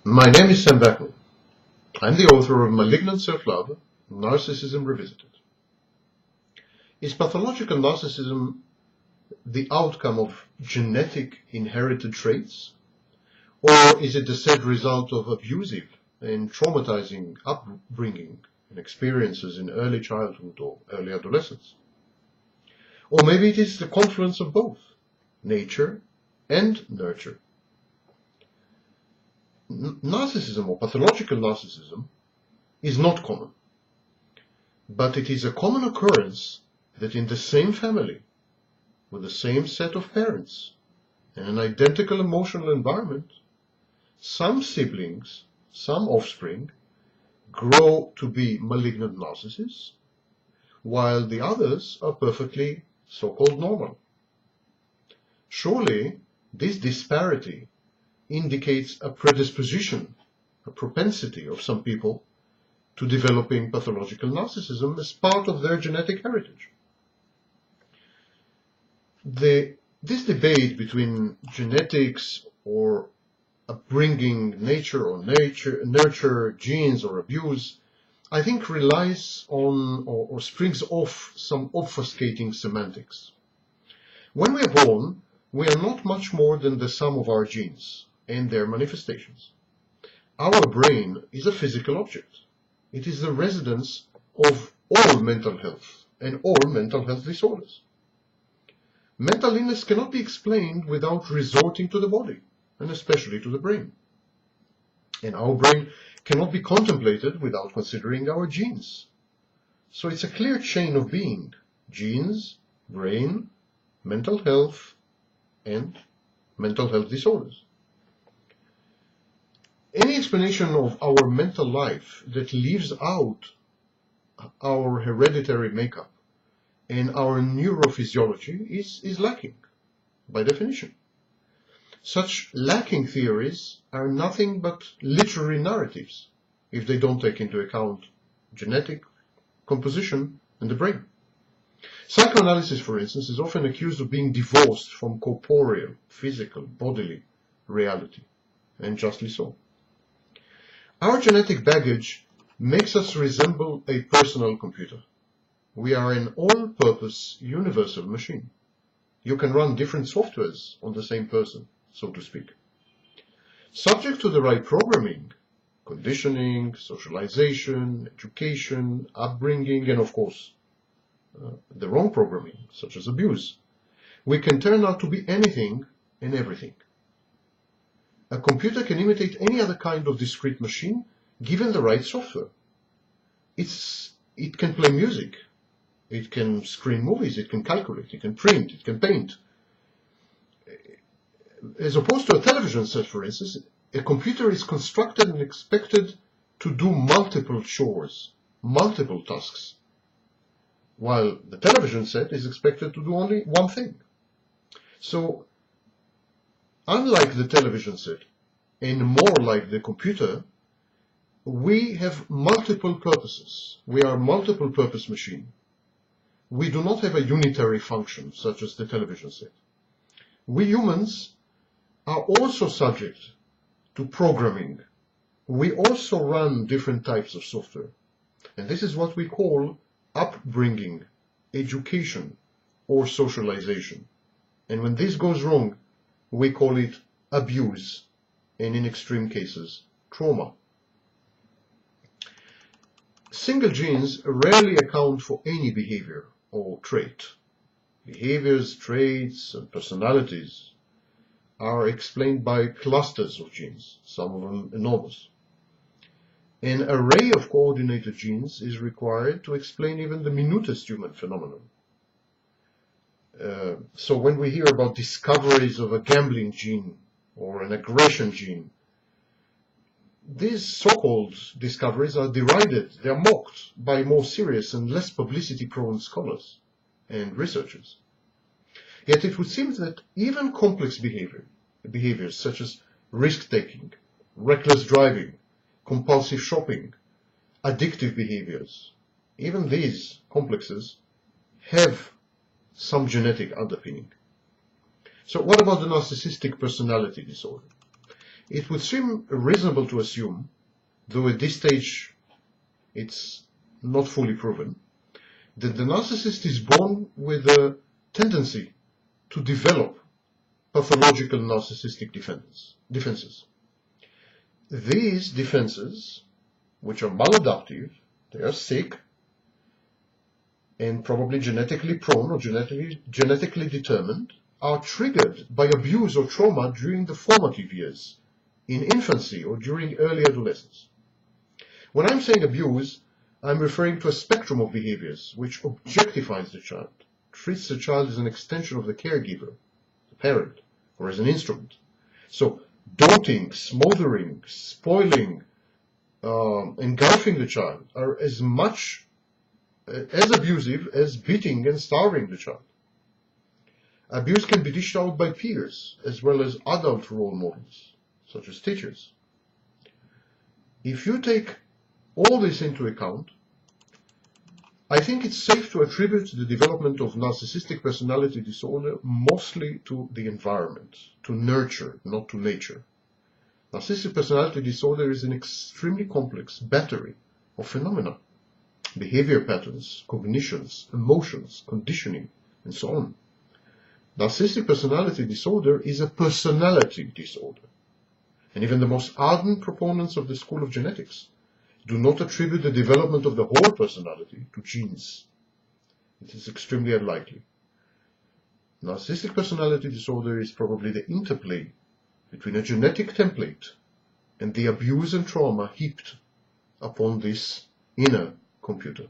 My name is Sam Backel. I'm the author of Malignant Self-Love, Narcissism Revisited. Is pathological narcissism the outcome of genetic inherited traits, or is it the sad result of abusive and traumatizing upbringing and experiences in early childhood or early adolescence? Or maybe it is the confluence of both, nature and nurture. Narcissism or pathological narcissism is not common, but it is a common occurrence that in the same family, with the same set of parents and an identical emotional environment, some siblings, some offspring, grow to be malignant narcissists, while the others are perfectly so-called normal. Surely, this disparity indicates a predisposition, a propensity of some people to developing pathological narcissism as part of their genetic heritage. This debate between genetics or upbringing, nature or nurture, genes or abuse, I think relies on or springs off some obfuscating semantics. When we are born, we are not much more than the sum of our genes and their manifestations. Our brain is a physical object. It is the residence of all mental health and all mental health disorders. Mental illness cannot be explained without resorting to the body, and especially to the brain. And our brain cannot be contemplated without considering our genes. So it's a clear chain of being: genes, brain, mental health, and mental health disorders. Any explanation of our mental life that leaves out our hereditary makeup and our neurophysiology is lacking, by definition. Such lacking theories are nothing but literary narratives if they don't take into account genetic composition and the brain. Psychoanalysis, for instance, is often accused of being divorced from corporeal, physical, bodily reality, and justly so. Our genetic baggage makes us resemble a personal computer. We are an all-purpose universal machine. You can run different softwares on the same person, so to speak. Subject to the right programming, conditioning, socialization, education, upbringing, and of course, the wrong programming, such as abuse, we can turn out to be anything and everything. A computer can imitate any other kind of discrete machine given the right software. It can play music, it can screen movies, it can calculate, it can print, it can paint. As opposed to a television set, for instance, a computer is constructed and expected to do multiple chores, multiple tasks, while the television set is expected to do only one thing. So, unlike the television set, and more like the computer, we have multiple purposes. We are a multiple purpose machine. We do not have a unitary function, such as the television set. We humans are also subject to programming. We also run different types of software. And this is what we call upbringing, education, or socialization. And when this goes wrong, we call it abuse, and in extreme cases, trauma. Single genes rarely account for any behavior or trait. Behaviors, traits, and personalities are explained by clusters of genes, some of them enormous. An array of coordinated genes is required to explain even the minutest human phenomenon. So when we hear about discoveries of a gambling gene or an aggression gene, these so-called discoveries are derided, they are mocked by more serious and less publicity-prone scholars and researchers. Yet it would seem that even complex behaviors such as risk-taking, reckless driving, compulsive shopping, addictive behaviors, even these complexes have some genetic underpinning. So what about the narcissistic personality disorder? It would seem reasonable to assume, though at this stage it's not fully proven, that the narcissist is born with a tendency to develop pathological narcissistic defenses. These defenses, which are maladaptive, they are sick, and probably genetically prone or genetically determined, are triggered by abuse or trauma during the formative years, in infancy or during early adolescence. When I'm saying abuse, I'm referring to a spectrum of behaviors which objectifies the child, treats the child as an extension of the caregiver, the parent, or as an instrument. So doting, smothering, spoiling, engulfing the child are as much as abusive as beating and starving the child. Abuse can be dished out by peers as well as adult role models, such as teachers. If you take all this into account, I think it's safe to attribute the development of narcissistic personality disorder mostly to the environment, to nurture, not to nature. Narcissistic personality disorder is an extremely complex battery of phenomena, behavior patterns, cognitions, emotions, conditioning, and so on. Narcissistic personality disorder is a personality disorder. And even the most ardent proponents of the school of genetics do not attribute the development of the whole personality to genes. It is extremely unlikely. Narcissistic personality disorder is probably the interplay between a genetic template and the abuse and trauma heaped upon this inner computer.